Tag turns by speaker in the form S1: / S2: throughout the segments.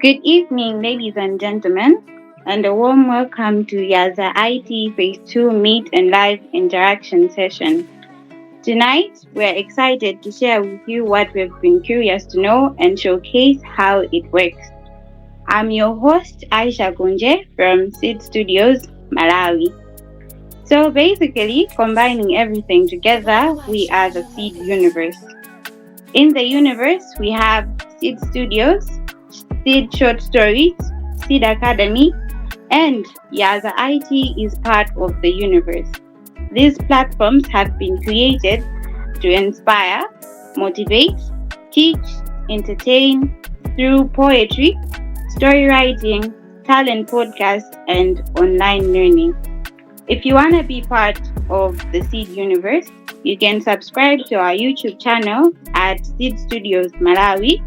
S1: Good evening, ladies and gentlemen, and a warm welcome to YazaIT Phase 2 Meet and Live Interaction Session. Tonight, we're excited to share with you what we've been curious to know and showcase how it works. I'm your host, Aisha Gunje from Sid-Studios, Malawi. So basically, combining everything together, we are the Seed universe. In the universe, we have Sid-Studios, Sid Short Stories, Sid Academy, and YazaIT is part of the universe. These platforms have been created to inspire, motivate, teach, entertain through poetry, story writing, talent podcasts, and online learning. If you want to be part of the Seed universe, you can subscribe to our YouTube channel at Sid-Studios Malawi,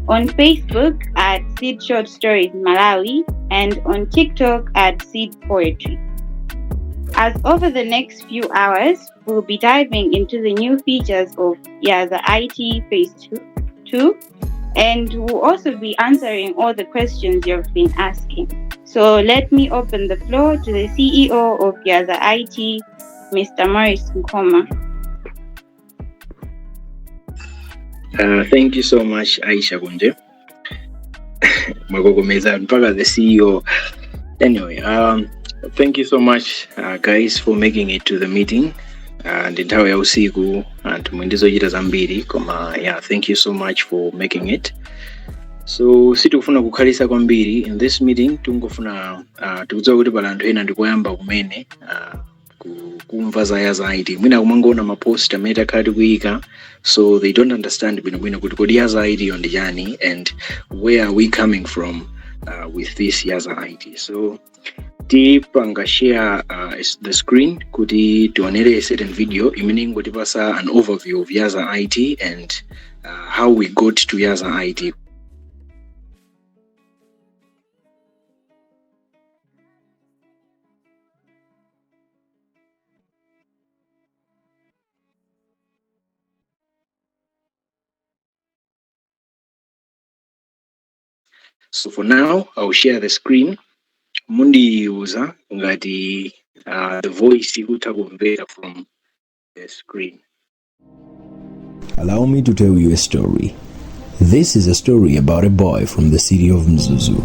S1: on Facebook at Sid Short Stories Malawi, and on TikTok at Sid Poetry. As over the next few hours, we'll be diving into the new features of YazaIT Phase 2, and we'll also be answering all the questions you've been asking. So let me open the floor to the CEO of YazaIT, Mr. Morrice Nkhoma.
S2: Thank you so much, Aisha Gunje. Magogomeza mpaka the CEO. Anyway, thank you so much, guys, for making it to the meeting. And nthawi ya usiku anthu mwendizochita zambiri koma thank you so much for making it. So sitikufuna kukhalisa kwambiri in this meeting. Tungofuna tikudziwa kuti pala anthu ena ndikoyamba kumene kumva za YazaIT. Mwina kumangoona mapost amene takhala tikuyika, so they don't understand bwinobwino kuti kodi YazaIT ndi chani and where are we coming from with this YazaIT. So tipanga share the screen kuti tionere a certain video imene ingotipasa an overview of YazaIT and how we got to YazaIT. So for now, I'll share the screen. Mundi user ngati the voice utakumvera from the screen.
S3: Allow me to tell you a story. This is a story about a boy from the city of Mzuzu,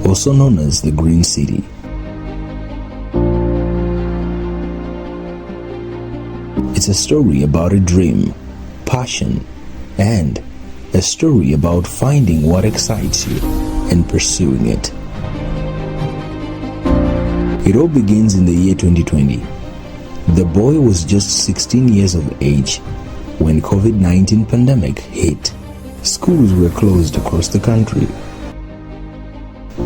S3: also known as the Green City. It's a story about a dream, passion, and a story about finding what excites you and pursuing it. It all begins in the year 2020. The boy was just 16 years of age when COVID-19 pandemic hit. Schools were closed across the country.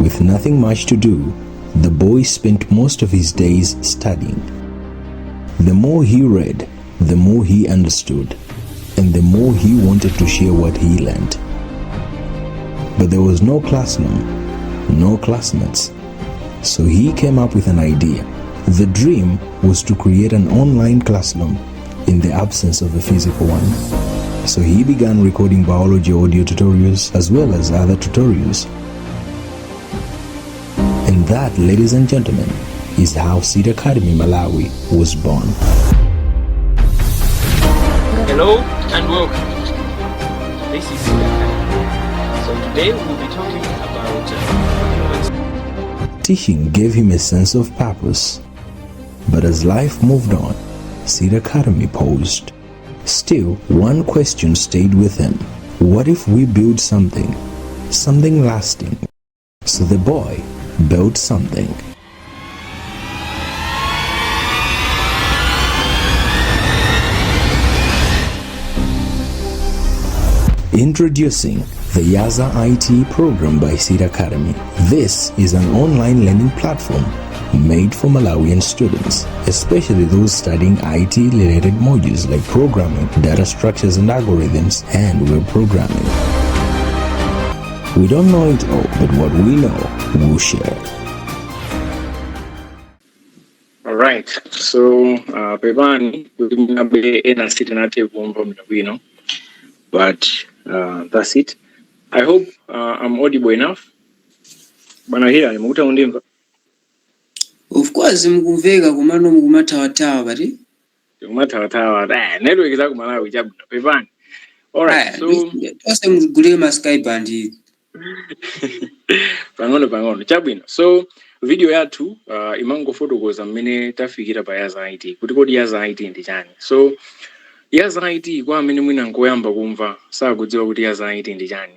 S3: With nothing much to do, the boy spent most of his days studying. The more he read, the more he understood, and the more he wanted to share what he learned. But there was no classroom, no classmates. So he came up with an idea. The dream was to create an online classroom in the absence of a physical one. So he began recording biology audio tutorials as well as other tutorials. And that, ladies and gentlemen, is how Sid Academy Malawi was born.
S4: Hello and welcome. This is Sid Academy. So today we'll be talking about
S3: Teaching gave him a sense of purpose. But as life moved on, Sid Academy paused. Still, one question stayed with him. What if we build something lasting? So the boy built something. Introducing the YazaIT program by Sid Academy. This is an online learning platform made for Malawian students, especially those studying IT-related modules like programming, data structures and algorithms, and web programming. We don't know it all, but what we know, we'll share.
S2: Alright, so pepani but that's it. I hope I'm audible enough. Bana hira ni mukuta undimva.
S5: Of course mkumveka kumano mukumatawatawa bati.
S2: Mukumatawatawa. Network za ku Malawi chabu. Pepani. All right. So
S5: twase mugule ma Skype and
S2: pang'ono chabwino. So video yathu imango fotokoza mmene tafikira pa YazaIT. Kuti kodi YazaIT ndi chani. So YazaIT kwa amene mwina nkoyamba kumva sakudziwa kuti YazaIT ndi chani.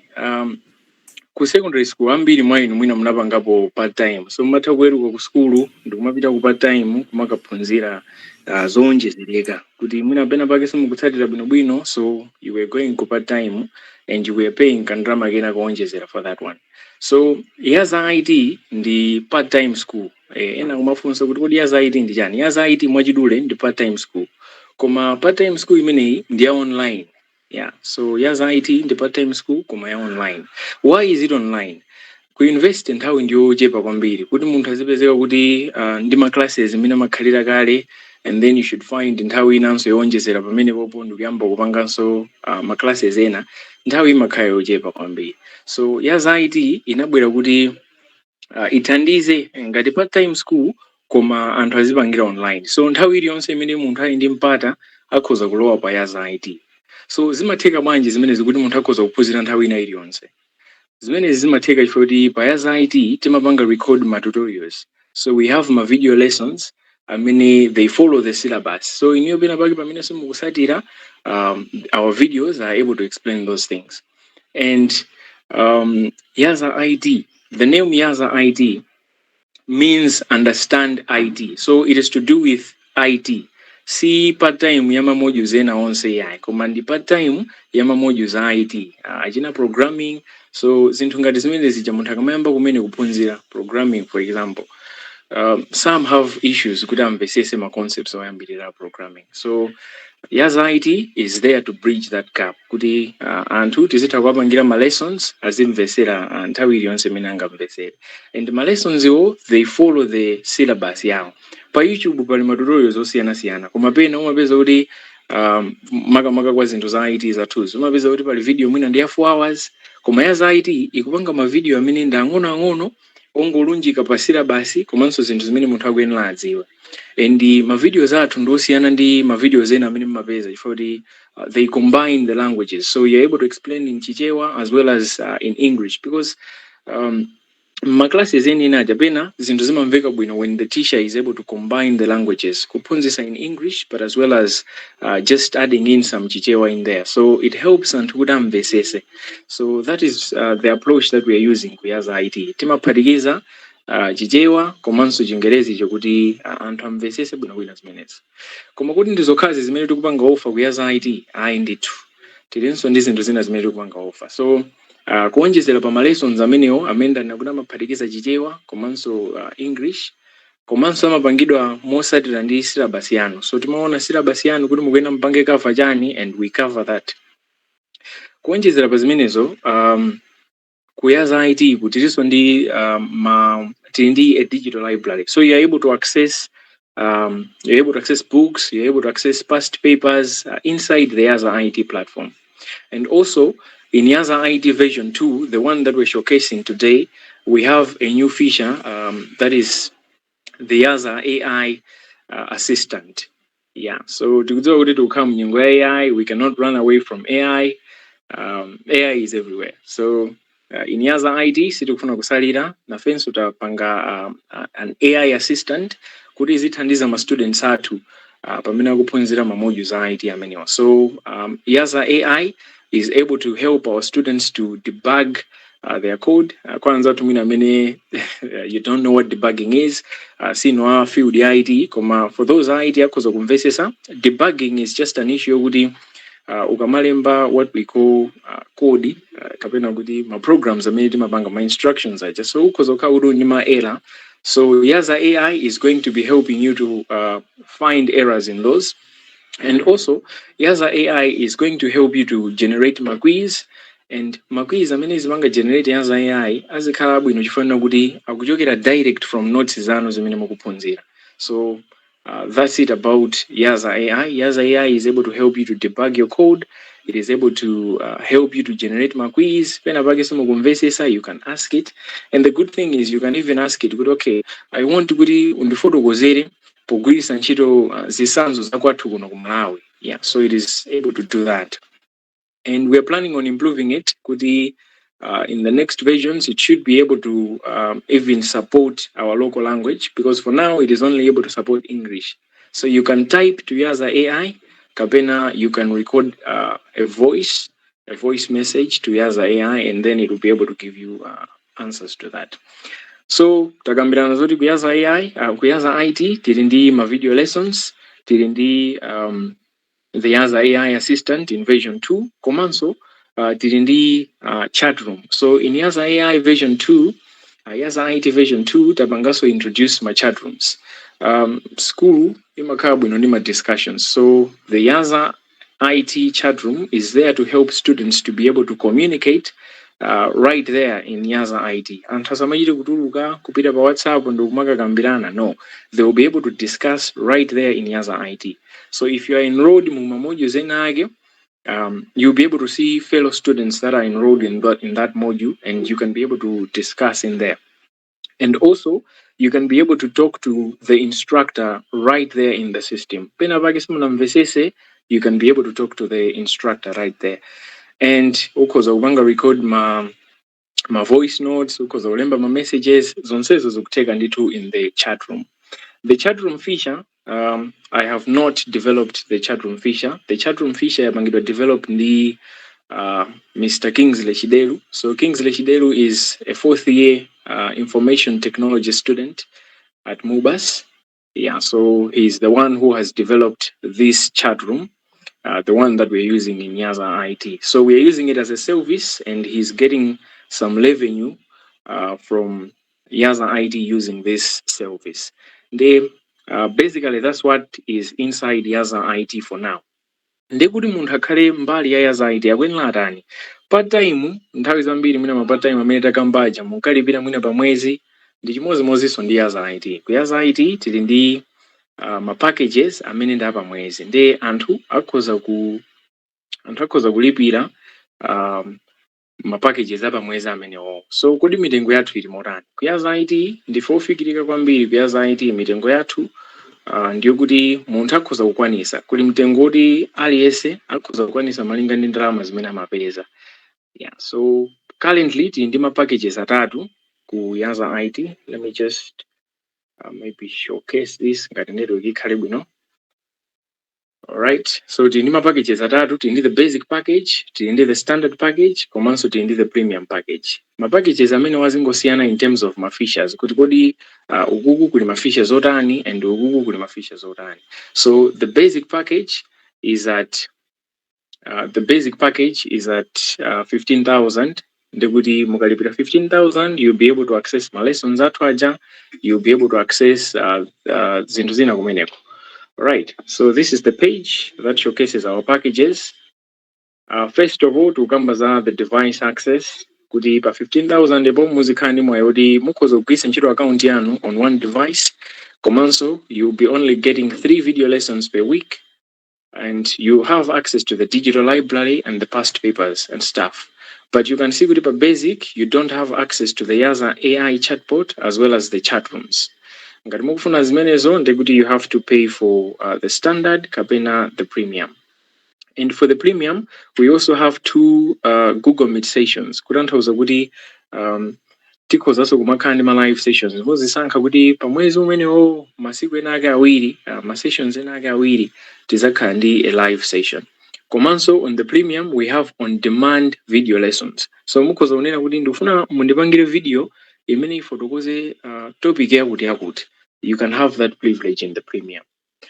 S2: Ku secondary school ambiri mwa inu mwina munapangapo part time. So mmatha kuweruka ku school ndikumapita ku part time kumakaphunzira zonjezereka kuti mwina pena pake simukutsatira bwinobwino, so you were going ku part time and you were paying kandrama kena kuonjezera for that one. So YazaIT ndi part time school. Ena kumafunsa kuti kodi YazaIT ndi chani. YazaIT mwachidule ndi part time school. Koma part time school imeneyi ndi ya online. Yeah, so YazaIT ndi part time school koma ya online. Why is it online? Ku university nthawi ndiyo chepa kwambiri kuti munthu azipezeka kuti ndi ma classes mina makhalira kale, and then you should find nthawi inanso yowonjezera pamene popo ndikuyamba kupanganso ma classes ena, nthawi imakhala yochepa kwambiri. So YazaIT inabwera kuti ithandize ngati part time school koma anthu azipangira online. So nthawi iliyonse imene munthu ali ndi mpata akhoza kulowa pa YazaIT. So zimatheka bwanji zimene zikuti munthu akhoza kuphunzira nthawi ina iliyonse. Zimene zimatheka chifukwa kuti pa YazaIT timapanga record ma tutorials. So we have ma video lessons. I mean, they follow the syllabus. So in your pamene simukusatira, our videos are able to explain those things. And YazaIT, the name YazaIT means understand IT. So it is to do with IT. Si part time yama modules ena onse ya command part time yama modules IT. Ajina programming. So zinthu ngati zimene zija munthu akamayamba kumene kuphunzira programming, for example. Some have issues kuti amvesese ma concepts oyambirira programming. So YazaIT is there to bridge that gap. Kuti anthu tizitha kuwapangira ma lessons azimvesera nthawi iliyonse imene angamvesere. And ma lessons iwo, they follow the syllabus yawo. Pa YouTube pali ma tutorials osiyana-siyana. Koma pena umapeza kuti maka kwa zinthu za IT zathuzo. Umapeza kuti pali video mwina ndi ya 4 hours. Koma YazaIT ikupanga ma video amene ndi ang'ono-ang'ono ongolunjika pa syllabus komanso zinthu zimene munthu akuyenera adziwe. And ma videos athu ndosiyana ndi ma videos ena amene mmapeza chifukwa kuti they combine the languages. So you're able to explain in Chichewa as well as in English, because ma classes ena japena zinthu zimamveka bwino when the teacher is able to combine the languages, kuphunzitsa in English but as well as just adding in some Chichewa in there. So it helps anthu kuti amvesese. So that is the approach that we are using ku YazaIT. Timaphatikiza Chichewa komanso Chingerezi chokuti anthu amvesese bwinobwino zimenezi. Koma kuti ndizokhazi zimene tikupanga offer ku YazaIT ayi ndithu. Tilinso ndi zinthu zina zimene tikupanga offer. So kuonjezera pa ma lessons amenewo amene ndakuti amaphatikiza Chichewa komanso English, komanso amapangidwa mosatira ndi syllabus yanu. So timaona syllabus yanu kuti mukuyenda mpange cover chani, and we cover that. Kuonjezera pa zimenezo ku YazaIT kuti tilinso ndi tindi a digital library. So you're able to access books, you're able to access past papers inside the YazaIT platform. And also in YazaIT version 2, the one that we're showcasing today, we have a new feature that is the YazaAI assistant. Yeah, so to come in AI, we cannot run away from AI. AI is everywhere. So in YazaIT, situkufuna kusalira na fenso utapanga an AI assistant kuti zithandiza ma students athu pamene kuphunzira ma modules a IT amenewa. So YazaAI is able to help our students to debug their code. Kwanza tumina mene you don't know what debugging is. Sino field IT. Koma for those IT akoza kumvesesa, debugging is just an issue kuti ukamalemba what we call code kapena kuti ma programs amene timapanga ma instructions aja. So ukoza ukaudu ni ma error. So YazaAI is going to be helping you to find errors in those. And also, YazaAI is going to help you to generate quiz. And quiz amene zimanga generate YazaAI azikhala bwino chifukwa kuti akuchokera direct from notes zanu zimene mukuphunzira. So that's it about YazaAI. YazaAI is able to help you to debug your code It is able to help you to generate my quiz. You can ask it. And the good thing is you can even ask it, okay, I want to go to pogwirisa ntchito zisanzo zakwathu kuno ku Malawi. Yeah, so it is able to do that. And we are planning on improving it. In the next versions, it should be able to even support our local language, because for now it is only able to support English. So you can type to YazaAI, kapena you can record a voice message to YazaAI, and then it will be able to give you answers to that. So takambirana zoti ku YazaAI, ku YazaIT tili ndi ma video lessons, tili ndi the YazaAI assistant in version 2, komanso tili ndi chat room. So in YazaAI version 2, YazaIT version 2 tapangaso introduce my chat rooms. School imakhala bwino ndi ma discussions. So the YazaIT chat room is there to help students to be able to communicate right there in YazaIT. Anthu asamachite kutuluka kupita pa WhatsApp ndo kumakakambirana. No, they will be able to discuss right there in YazaIT. So if you are enrolled in modules age, you'll be able to see fellow students that are enrolled in that module, and you can be able to discuss in there. And also, you can be able to talk to the instructor right there in the system. You can be able to talk to the instructor right there. And because I want to record my voice notes, because I remember my messages, zonsezo zokuteka nditu in the chat room. The chat room feature, I have not developed the chat room feature. The chat room feature yamangidwa developed the Mr. Kingsley Chideru. So Kingsley Chideru is a 4th year information technology student at MUBAS. Yeah, so he's the one who has developed this chat room, the one that we're using in YazaIT. So we're using it as a service, and he's getting some revenue from YazaIT using this service. Basically, that's what is inside YazaIT for now. Ndekuti munthu akhale mbali ya YazaIT akwenera atani. Part time nthawi zambiri mwina ma part time amene takambaja munkalipira mwina pa mwezi ndi chimodzimodzinso ndi YazaIT. Ku YazaIT tili ndi ma packages amene ndi apa mwezi. Ndi anthu akhoza kulipira ma packages apa mwezi amenewo. So kodi mitengo yathu ili motani? Ku YazaIT ndife ofikirika kwambiri. Ku YazaIT mitengo yathu ndiyo kuti munthu akhoza kukwanisa. Kuli mtengo kuti aliyense akhoza kukwanisa malinga ndi ndalama zimene amapeza. Yeah, so currently tili ndi ma packages atatu ku YazaIT. Let me just maybe showcase this ngati network ikhale bwino. Alright, so tili ndi ma packages atatu. Tili ndi the basic package, tili ndi the standard package, komanso tili ndi the premium package. Ma packages amene wazingosiyana in terms of ma features, kuti kodi ukuku kuli ma features otani and ukuku kuli ma features otani. So the basic package is at 15,000. Ndekuti mukalipira 15,000, you'll be able to access my lessons athu aja, you'll be able to access zinthu zina kumeneko. Right, so this is the page that showcases our packages. First of all, tukamba the device access. Kuti pa 15,000 ebo muzikani mwa yodi mukhoza kugwisa ntchito account yanu on one device. Komanso, you'll be only getting 3 video lessons per week, and you have access to the digital library and the past papers and stuff. But you can see kuti pa basic, you don't have access to the YazaAI chatbot as well as the chat rooms. Ngati mukufuna zimenezo ndekuti you have to pay for the standard kapena the premium. And for the premium, we also have 2 Google Meet sessions. Kutanthauza kuti tikhozaso kumakhala ndi ma live sessions. Muzisankha kuti pa mwezi umenewo masiku ena ake awiri, ma sessions ena ake awiri tizakhala ndi a live session. Komanso on the premium, we have on-demand video lessons. So mukhoza kunena kuti ndifuna mundipangire video imene ifotokoze topic yakuti. You can have that privilege in the premium.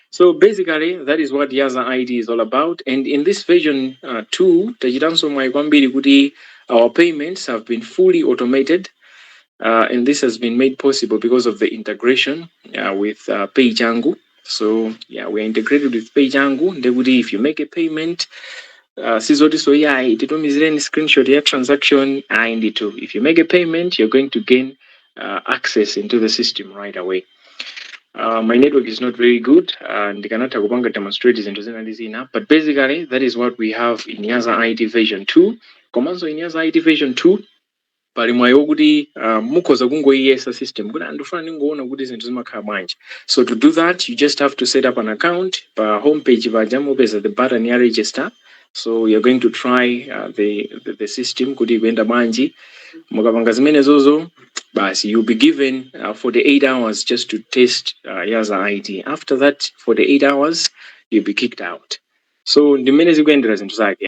S2: So basically, that is what YazaIT is all about. And in this version 2, tachitanso mwayikwambiri kuti our payments have been fully automated. And this has been made possible because of the integration with PayJangu. So yeah, we're integrated with PayJangu. Ndekuti if you make a payment, sizoti so yeah, titumizireni screenshot ya transaction indito. If you make a payment, you're going to gain access into the system right away. My network is not very good and cannot demonstrate zina, but basically that is what we have in YazaIT version 2. Komanso in YazaIT version 2 pali mwayo kuti mukhoza kungoiyesa system kuti andifuna ningoona kuti zinthu zimakhala bwanji. So to do that you just have to set up an account pa homepage paja mupeza the button ya register. So you're going to try the system kuti ikuyenda bwanji. Mukapanga zimene zozo basi you'll be given 48 hours just to test YazaIT. After that 48 hours you'll be kicked out. So ndimene zikuyendera zinthu zake.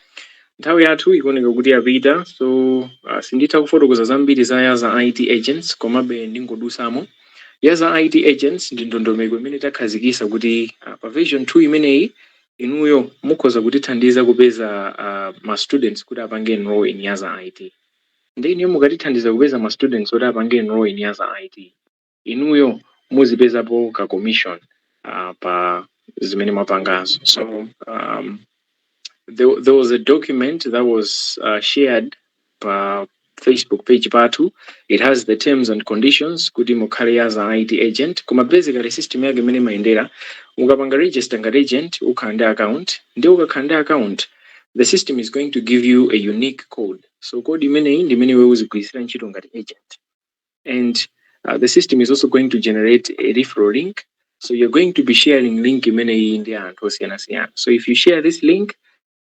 S2: Nthawi yathu ikuoneka kuti yapita, so sinditha kufotokoza zambiri za YazaIT Agents komabe ndingodusamo. YazaIT Agents ndi ndondomeko imene takhazikisa kuti pa version 2 imeneyi inuyo mukhoza kutithandiza kupeza ma students kuti apange enroll in YazaIT. Ndi niyo mukatithandiza kupeza ma students kuti apange enroll in YazaIT, inuyo muzipezapo ka commission pa zimene mwapangazo. So there was a document that was shared by Facebook page patu. It has the terms and conditions kuti mukhale YazaIT agent. Koma basically system yake imene maendera ukapanga register nga agent ukhanda account, ndi ukakhanda account the system is going to give you a unique code. So code imeneyi ndi imene wewe uzigwirisira ntchito ngati agent. And the system is also going to generate a referral link. So you're going to be sharing link imeneyi ndi anthu osiyana-siyana. So if you share this link,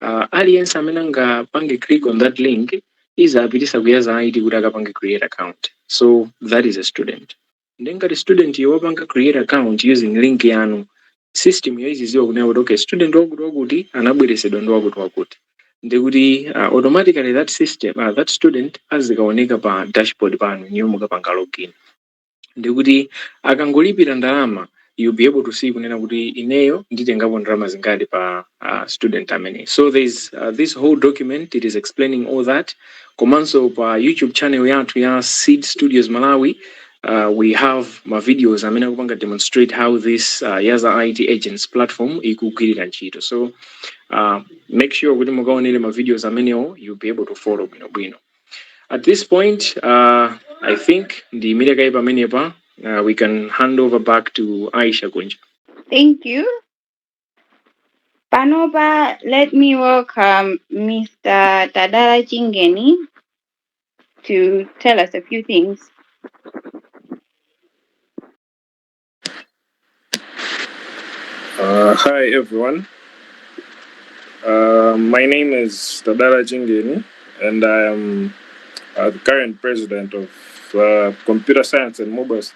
S2: aliyense amene angapange click on that link izapitisa ku YazaIT kuti akapange create account. So that is a student. Ngati student yowapanga create account using link yanu, system yoiziziwa kunena kuti okay, student wakuti anabweresedwa ndi wakuti. Ndikuti automatically that system that student azikaoneka pa dashboard panu niyo mukapanga login. Ndikuti akangolipira ndalama you'll be able to see kunena kuti ineyo nditengapo ndalama zingati pa student amene. So there's this whole document, it is explaining all that. Komanso pa YouTube channel yathu ya Sid-Studios Malawi, we have my videos amene akupanga demonstrate how this YazaIT Agents platform ikugwirira ntchito. So make sure kuti mukaonere ma videos amenewo you'll be able to follow bwino. At this point, I think the media pamenepa we can hand over back to Aisha Kunja.
S1: Thank you. Panopa, let me welcome Mr. Tadala Chingeni to tell us a few things.
S6: Hi everyone. My name is Tadala Chingeni and I am the current president of Computer Science and MUBAS,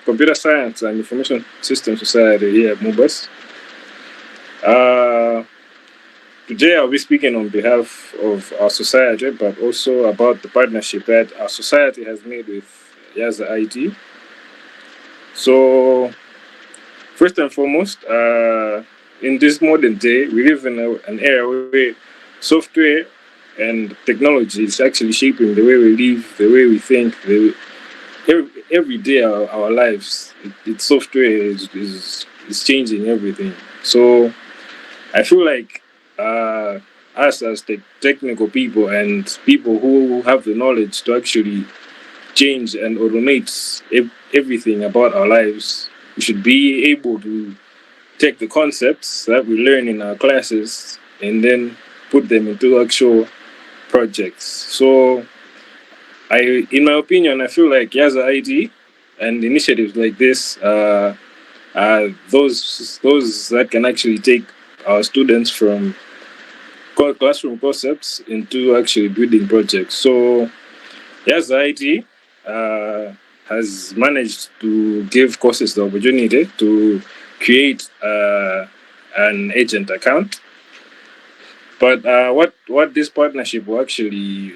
S6: Computer Science and Information System Society here at MUBAS. Today I'll be speaking on behalf of our society, but also about the partnership that our society has made with YazaIT. So, first and foremost, in this modern day, we live in an era where software and technology is actually shaping the way we live, the way we think, every day our lives. It's software is changing everything. So I feel like us as technical people and people who have the knowledge to actually change and automate everything about our lives, we should be able to take the concepts that we learn in our classes and then put them into actual projects. So in my opinion, I feel like YazaIT and initiatives like this are those that can actually take our students from classroom concepts into actually building projects. So YazaIT has managed to give COSISS the opportunity to create an agent account. But what this partnership will actually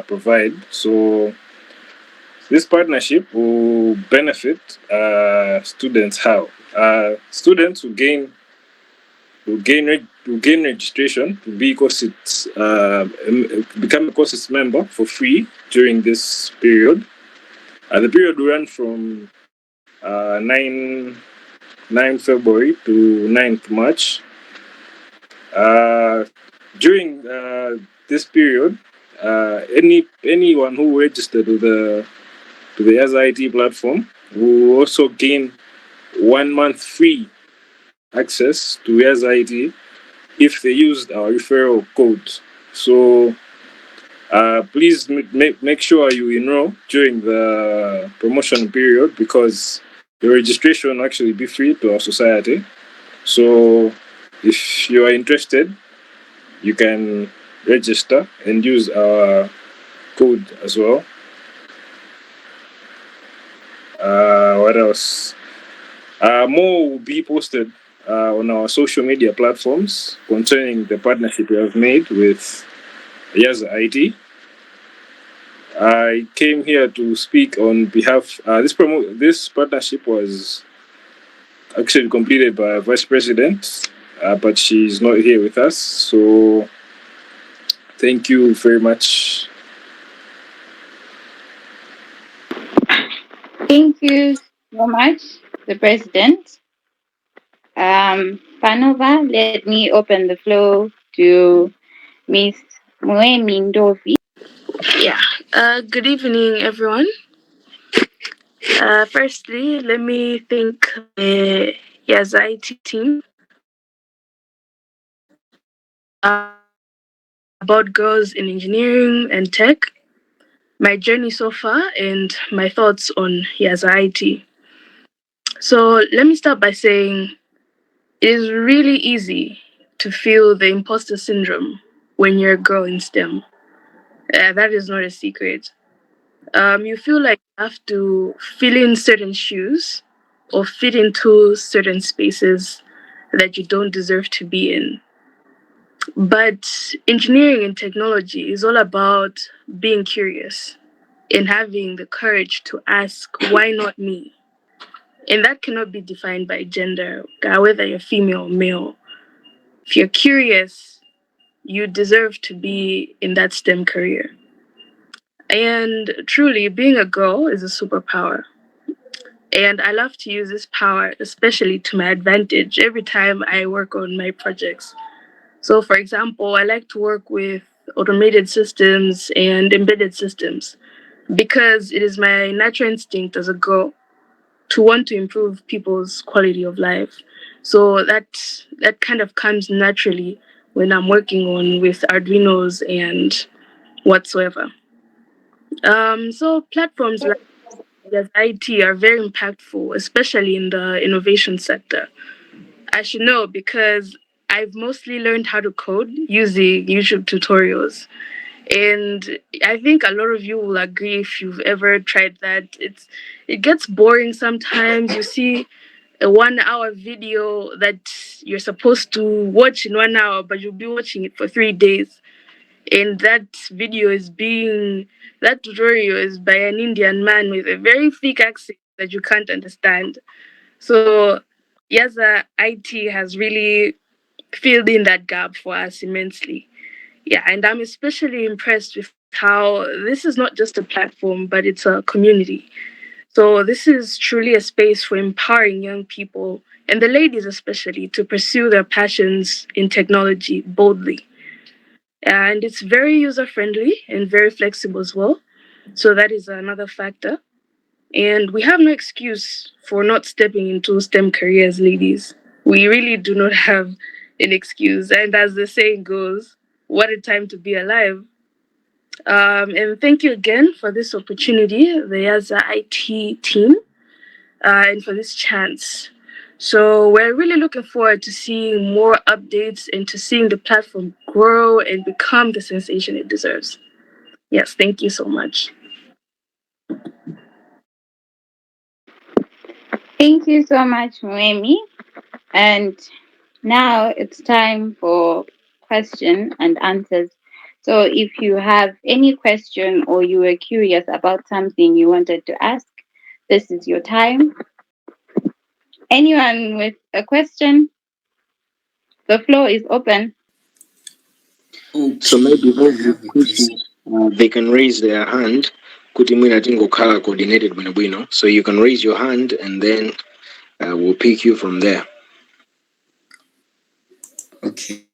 S6: provide, so this partnership will benefit students how? Students will gain registration to be COSISS, become a COSISS member for free during this period. The period will run from 9 February to 9th March. During this period, anyone who registered to the YazaIT platform will also gain 1 month free access to YazaIT if they used our referral code. So please make sure you enroll during the promotion period, because the registration will actually be free to our society. So if you are interested, you can register and use our code as well. What else? More will be posted on our social media platforms concerning the partnership we have made with YazaIT. I came here to speak on behalf. This partnership was actually completed by our Vice President, but she's not here with us. So thank you very much.
S1: Thank you so much, the President. Panova, let me open the floor to Miss Muemi Ndovi.
S7: Yeah. Good evening, everyone. Firstly, let me thank the YazaIT team about girls in engineering and tech, my journey so far, and my thoughts on YazaIT. So let me start by saying it is really easy to feel the imposter syndrome when you're a girl in STEM. That is not a secret. You feel like you have to fill in certain shoes or fit into certain spaces that you don't deserve to be in. But engineering and technology is all about being curious and having the courage to ask, why not me? And that cannot be defined by gender, whether you're female or male. If you're curious, you deserve to be in that STEM career. And truly, being a girl is a superpower. And I love to use this power, especially to my advantage, every time I work on my projects. So, for example, I like to work with automated systems and embedded systems because it is my natural instinct as a girl to want to improve people's quality of life. So that kind of comes naturally when I'm working on with Arduinos and whatsoever. So platforms like YazaIT are very impactful, especially in the innovation sector. I should know because I've mostly learned how to code using YouTube tutorials. And I think a lot of you will agree if you've ever tried that. It gets boring sometimes. You see a 1 hour video that you're supposed to watch in 1 hour, but you'll be watching it for 3 days. And that tutorial is by an Indian man with a very thick accent that you can't understand. So YazaIT has really filled in that gap for us immensely. Yeah, and I'm especially impressed with how this is not just a platform, but it's a community. So this is truly a space for empowering young people, and the ladies especially, to pursue their passions in technology boldly. And it's very user friendly and very flexible as well. So that is another factor. And we have no excuse for not stepping into STEM careers, ladies. We really do not have an excuse. And as the saying goes, what a time to be alive. And thank you again for this opportunity, the YazaIT team, and for this chance. So we're really looking forward to seeing more updates and to seeing the platform grow and become the sensation it deserves. Yes, thank you so much.
S1: Thank you so much, Muemi. And now it's time for question and answers. So if you have any question or you were curious about something you wanted to ask, this is your time. Anyone with a question? The floor is open.
S2: So maybe
S5: Okay, I
S2: those with
S5: have a question.
S2: questions, they can raise their hand. Kuti mwina tingo khala coordinated bwino. So you can raise your hand and then we'll pick you from there.
S5: Okay.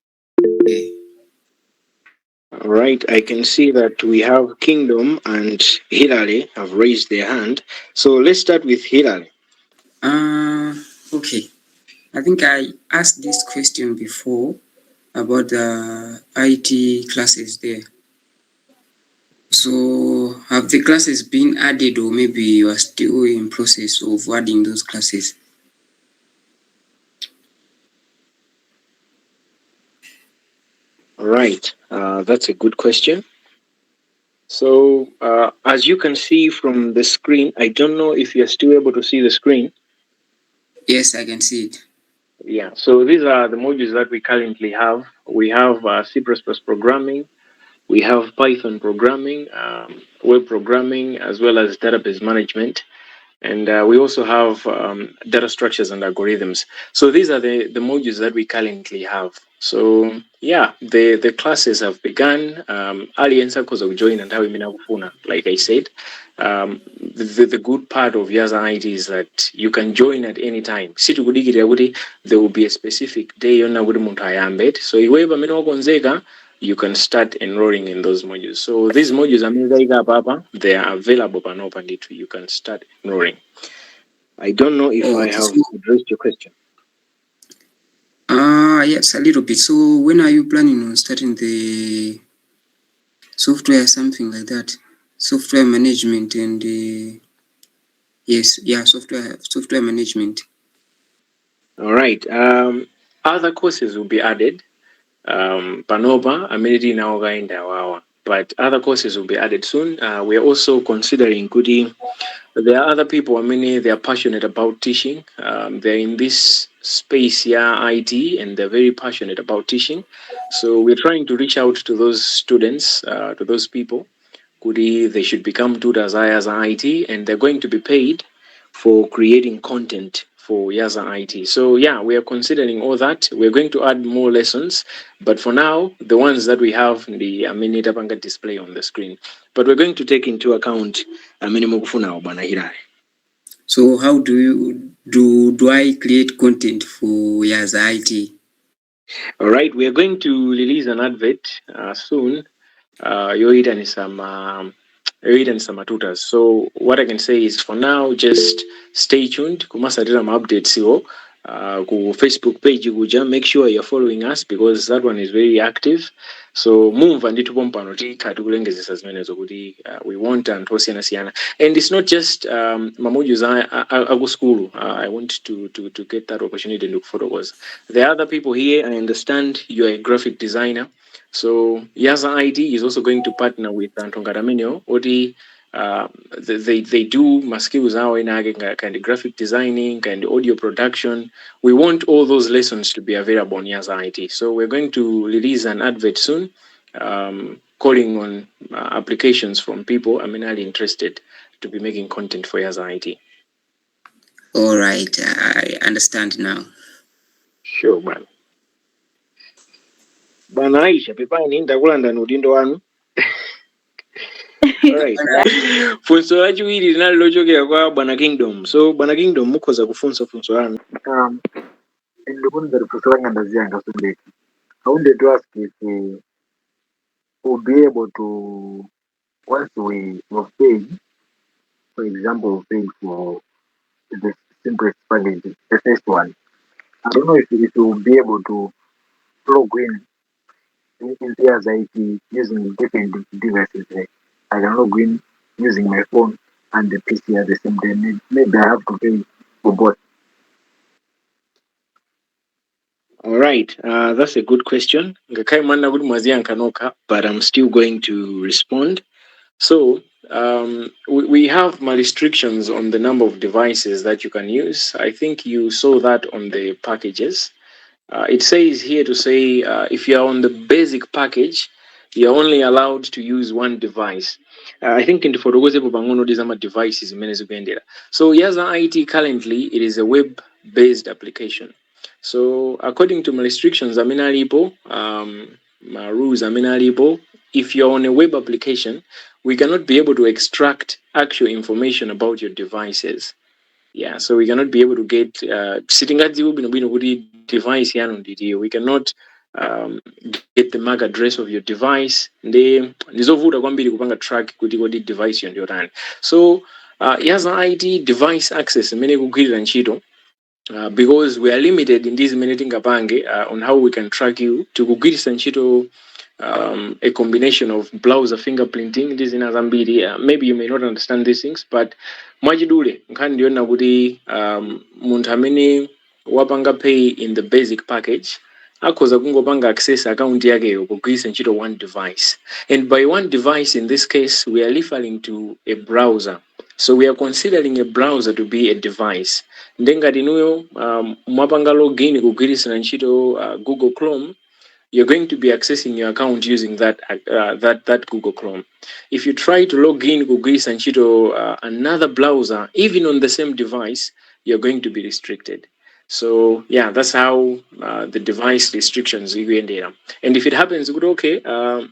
S2: All right, I can see that we have Kingdom and Hilary have raised their hand. So let's start with Hilary.
S5: Okay, I think I asked this question before about the IT classes there. So have the classes been added, or maybe you are still in process of adding those classes?
S2: All right, that's a good question. So as you can see from the screen, I don't know if you're still able to see the screen.
S5: Yes, I can see it.
S2: Yeah, so these are the modules that we currently have. We have C++ programming, we have Python programming, web programming, as well as database management. And we also have data structures and algorithms. So these are the modules that we currently have. So yeah, the classes have begun. Early circles of join and how we kufuna, like I said. The good part of YazaIT is that you can join at any time. There will be a specific day on Muntu. So you can start enrolling in those modules. So these modules they are available Panopanditu. You can start enrolling. I don't know if I have addressed your question.
S5: Yes, a little bit. So when are you planning on starting the software, something like that? Software management and software management.
S2: All right. Other courses will be added. Panova, amenity now in Dawawa. But other courses will be added soon. We are also considering there are other people, they are passionate about teaching. They're in this space here, IT, and they're very passionate about teaching. So we're trying to reach out to those students, to those people. They should become tutors YazaIT, and they're going to be paid for creating content for YazaIT. So yeah, we are considering all that. We're going to add more lessons, but for now, the ones that we have, the Amenitapanga display on the screen. But we're going to take into account
S5: So how do I create content for YazaIT?
S2: All right, we are going to release an advert soon. You're and some tutors. So what I can say is for now, just stay tuned. Kumasatira updates ku Facebook page kuja. Make sure you're following us because that one is very active. So move and we want and and it's not just mamoju's agu school. I want to get that opportunity to look for those. The other people here, I understand you're a graphic designer. So YazaIT is also going to partner with Antongaraminyo. They do my skills now in kind of graphic designing, kind of audio production. We want all those lessons to be available on YazaIT. So we're going to release an advert soon, calling on applications from people interested to be making content for YazaIT.
S5: All right, I understand now.
S2: Sure, man. Bana Aisha, pepa ninda kulanda nudindo wanu. Alright. Funso lachiwiri linalochokera kwa Bwana Kingdom. So Bwana Kingdom mukhoza kufunsa funso lanu.
S8: Independent funso langa ndaziyanga subject. I wanted to ask if we will be able to, once we were paid, for example, paid for the simplest package, the first one. I don't know if we will be able to plug in YazaIT using different devices. Like I can log in using my phone and the PC at the same time. Maybe I have to pay for both.
S2: All right, that's a good question. But I'm still going to respond. So we have my restrictions on the number of devices that you can use. I think you saw that on the packages. It says here to say if you're on the basic package, you're only allowed to use one device. I think in the devices so YazaIT currently it is a web-based application. So according to my restrictions, my rules, if you're on a web application, we cannot be able to extract actual information about your devices. Yeah, so we cannot be able to get sitting at the device here on DDO. We cannot get the MAC address of your device. Kupanga track kuti device on your hand. So YazaIT device access many Google and Chido. because we are limited in this minute kapange on how we can track you to kugwiritsa ntchito a combination of browser fingerprinting ndi zina zambiri. Maybe you may not understand these things, but mwachidule nkhani ndiona kuti munthu amene wapanga pay in the basic package akhoza kungopanga access account yakeyo kugwiritsa ntchito one device, and by one device in this case we are referring to a browser. So we are considering a browser to be a device. Ndengati inuyo mwapanga login kugwiritsa ntchito Google Chrome, you're going to be accessing your account using that Google Chrome. If you try to log in kugwiritsa ntchito another browser, even on the same device, you're going to be restricted. So yeah, that's how the device restrictions ikuyendera. And if it happens, good, okay,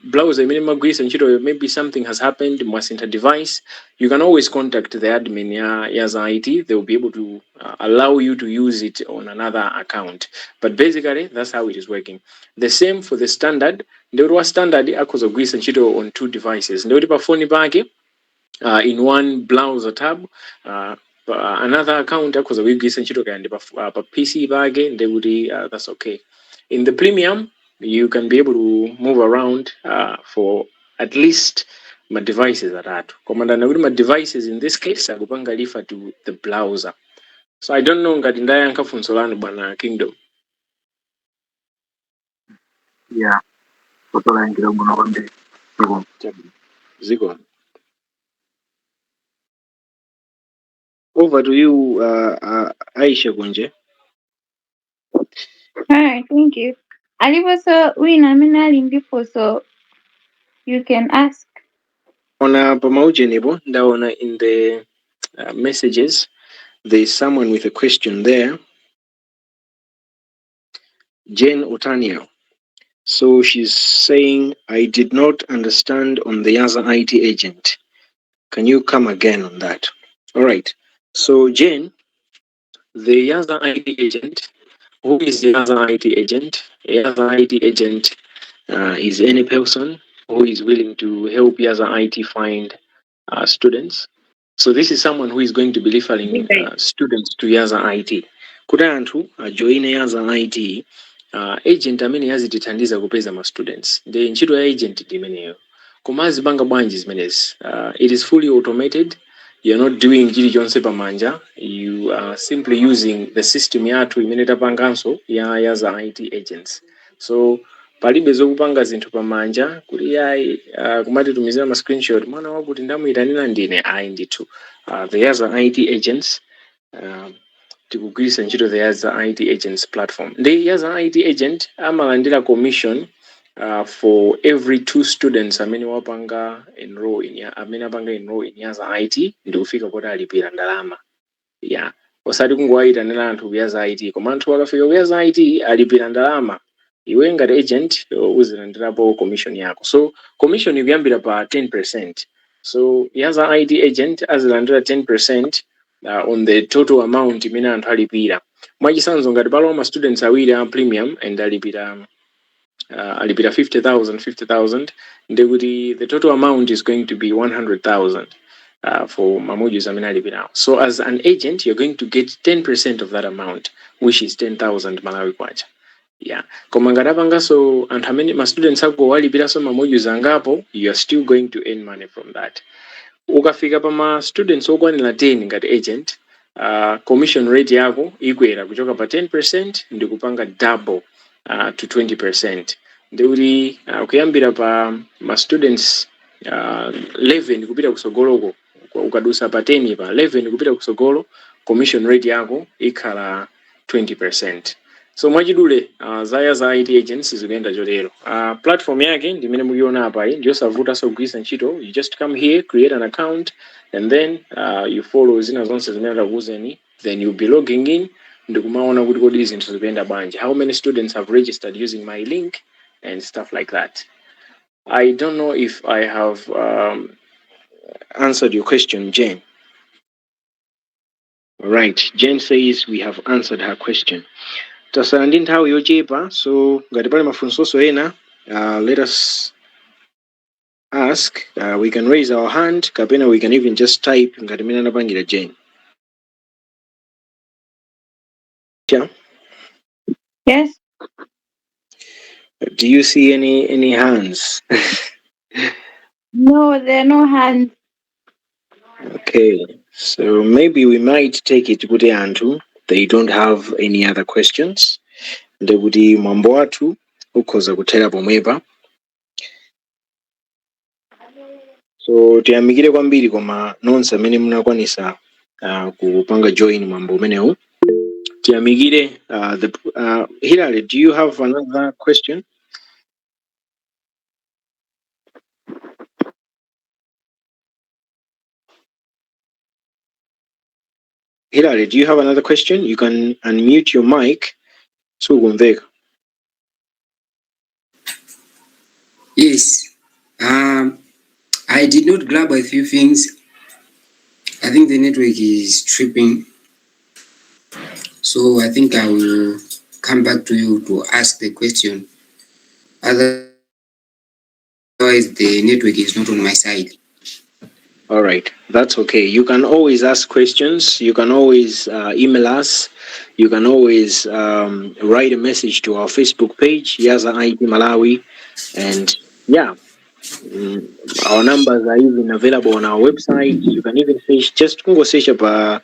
S2: browser maybe something has happened, must enter device, you can always contact the admin YazaIT. They will be able to allow you to use it on another account. But basically, that's how it is working. The same for the standard. The standard akhoza kugwiritsa ntchito on two devices. Ndikuti pa phone pake in one browser tab, another account akhoza kugwiritsa ntchito kandi pa PC pake, ndikuti that's okay. In the premium, you can be able to move around for at least my devices atatu. Komanda nakuti my devices in this case akupanga refer to the browser. So I don't know ngati ndayankha funso lanu bwana Kingdom.
S8: Yeah, kutolangira bwino kwambiri.
S2: Ziko. Over to you, Aisha Gunje.
S1: Alright, thank you. Alivoso uinamina before, so you can ask.
S2: Ona pamauche nebo ndaona in the messages there is someone with a question there. Jane Otania. So she's saying, I did not understand on the YazaIT agent. Can you come again on that? All right. So Jane, the YazaIT agent, who is the YazaIT agent? A YazaIT agent is any person who is willing to help YazaIT find students. So this is someone who is going to be referring students to YazaIT. Kuti anthu ajoine YazaIT, agent amene yazitithandiza kupeza ma students. The ntchito ya agent ndi imeneyo. Koma azipanga bwanji zimenezi. It is fully automated. You're not doing chilichonse pamanja. You are simply using the system yathu imene tapanganso ya YazaIT agents. So palibe zokupanga zinthu pamanja kuti yayi kumatitumizira ma screenshot mwana wakuti ndamuyitanira ndine ayi ndithu. The YazaIT agents tikugwiritsa ntchito the YazaIT agents platform. The YazaIT agent amalandira commission for every 2 students amene wapanga enroll in YazaIT ndi kufika poti alipira ndalama. Yeah. Osati kungowayitanira anthu ku YazaIT, koma anthu akafika ku YazaIT alipira ndalama. Iwe ngati agent uzilandirapo commission yako. So commission ikuyambira pa 10%. So YazaIT agent azilandira 10% on the total amount imene anthu alipira. Mwachisanzo ngati palo ma students awiri a premium and alipira 50,000, ndekuti the total amount is going to be 100,000 for mamodules amene alipira. So as an agent, you're going to get 10% of that amount, which is 10,000 Malawi kwacha. Yeah. Koma ngati apanganso anthu amene ma students ako walipiraso mamodules angapo, you are still going to earn money from that. Ukafika pa ma students okwanira 10 ngati agent, commission rate yako ikwera kuchoka pa 10% ndi kupanga double to 20%. Ndikuti kuyambira pa ma students 11 kupita kusogoloko, ukadusa pa 10 pa 11 kupita kusogolo, commission rate yako ikhala 20%. So mwachidule za YazaIT agents zikuyenda chotero. Platform yake ndi imene mukuiona apa iyi, ndiyo savuta so kugwiritsa ntchito. You just come here, create an account, and then you follow zina zonse zimene takuwuzeni, then you'll be logging in ndi kumaona kuti kodi zinthu zikuyenda bwanji, how many students have registered using my link and stuff like that. I don't know if I have answered your question, Jane. All right, Jane says we have answered her question. Tasala ndi nthawi yochepa, so ngati pali mafunso ena, let us ask. We can raise our hand, kapena we can even just type ngati mene anapangira Jane. Yeah.
S1: Yes.
S2: Do you see any hands?
S1: No, there are no hands.
S2: Okay, so maybe we might take it kuti anthu they don't have any other questions. Ndekuti mwambo wathu ukhoza kuthera pomwepa. So tiyamikire kwambiri koma nonse amene munakwanisa kupanga join mwambo umenewu. Tiyamikire Hilary, do you have another question? Hilary, do you have another question? You can unmute your mic.
S5: Yes. I did not grab a few things. I think the network is tripping. So I think I will come back to you to ask the question. Otherwise, the network is not on my side.
S2: All right, that's okay. You can always ask questions. You can always email us. You can always write a message to our Facebook page, YazaIT Malawi. And yeah, our numbers are even available on our website. You can even search, just go search up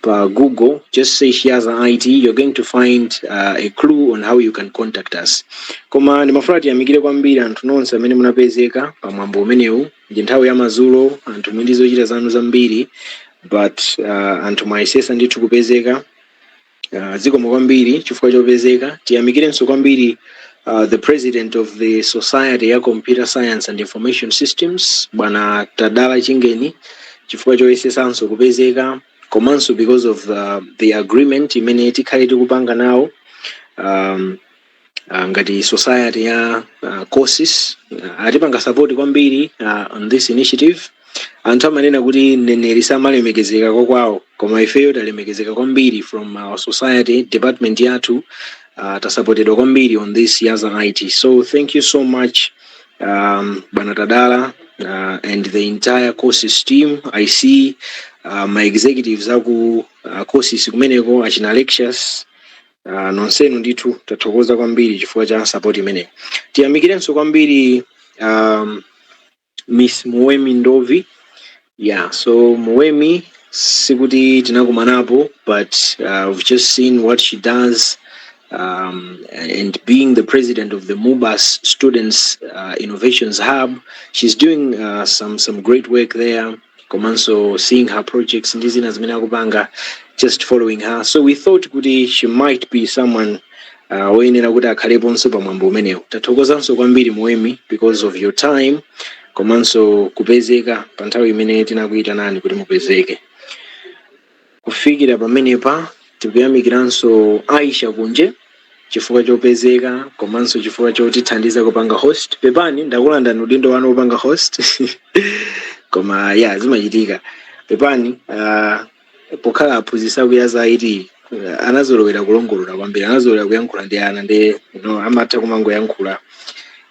S2: Google, just search YazaIT. You're going to find a clue on how you can contact us. Koma ndimafuna tiyamikire kwambiri anthu nonse amene munapezeka pamwambo umenewu. Ndi nthawi ya madzulo anthu mwindi zochita zanu zambiri, but anthu mwayesesa ndithu kupezeka. Zikomo kwambiri chifukwa chopezeka. Tiyamikirenso kwambiri the president of the Society ya Computer Science and Information Systems, Bwana Tadala Chingeni, chifukwa choyesesanso kupezeka. Komanso because of the agreement imene tikhale tikupanga nawo ngati society ya COSISS atipanga support kwambiri on this initiative. Anthu amanena kuti mneneri samalemekezeka kwawo, koma ifeyo talemekezeka kwambiri from our society department yathu tasupportedwa kwambiri on this YazaIT. So thank you so much Bwana Tadala and the entire COSISS team. I see my executives aku COSISS kumeneko achina lectures nonsenu ndithu tathokoza kwambiri chifukwa cha support imeneyo. Tiyamikirenso kwambiri Miss Muwemi Ndovi. Yeah, so Muwemi sikuti tinakumanapo, but we've just seen what she does. And being the president of the MUBAS Students Innovations Hub, she's doing some great work there. Komanso seeing her projects and just following her. So we thought she might be someone wenena kuti akhaleponso pamwambo umenewu. Tathokozanso kwambiri Muwemi because of your time. Komanso kupezeka pa nthawi imene tinakuyitanani kuti mupezeke. Kufikira pamenepa tikuyamikiranso Aisha Kunje chifukwa chopezeka, komanso chifukwa chotithandiza kupanga host. Pepani ndakulanda udindo wanu kupanga host. Koma yeah, zimachitika. Pepani pokhala aphunzitsa ku YazaIT anazolowera kulongolola kwambiri, anazolowera kuyankhula ndi ana ndi amatha kumangoyankhula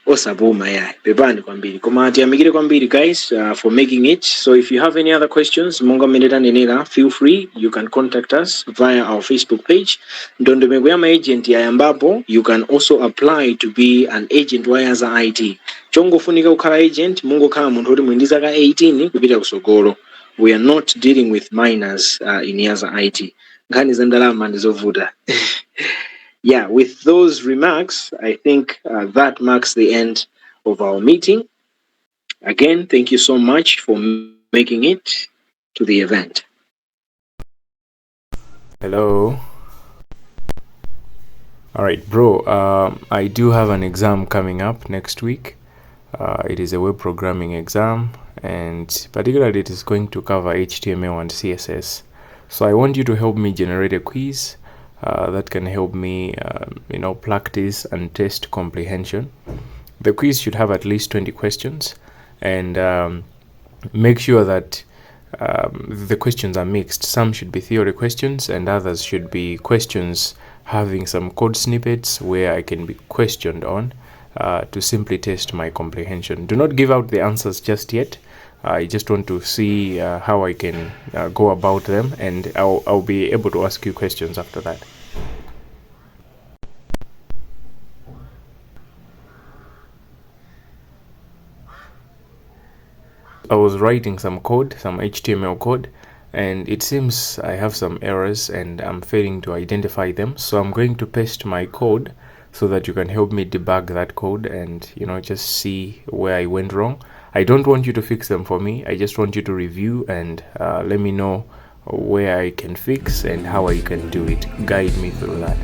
S2: osapuma ya. Pepani kwambiri. Koma tiyamikire kwambiri guys for making it. So if you have any other questions, monga meneta nenera, feel free. You can contact us via our Facebook page. Ndondomeko ya agent ya yambapo, you can also apply to be an agent wa YazaIT. Chongofunika kukhala agent, mungokhala munthu kuti mwindi zaka 18 kupita kusogolo. We are not dealing with minors in YazaIT. Nkhani za ndalama ndizovuta. Yeah, with those remarks, I think that marks the end of our meeting. Again, thank you so much for making it to the event.
S9: Hello. All right, bro. I do have an exam coming up next week. It is a web programming exam, and particularly it is going to cover HTML and CSS. So I want you to help me generate a quiz that can help me, practice and test comprehension. The quiz should have at least 20 questions, and make sure that the questions are mixed. Some should be theory questions, and others should be questions having some code snippets where I can be questioned on to simply test my comprehension. Do not give out the answers just yet. I just want to see how I can go about them, and I'll be able to ask you questions after that. was writing some code, some HTML code, and it seems I have some errors and I'm failing to identify them. So I'm going to paste my code so that you can help me debug that code and, you know, just see where I went wrong. I don't want you to fix them for me. I just want you to review and let me know where I can fix and how I can do it. Guide me through that.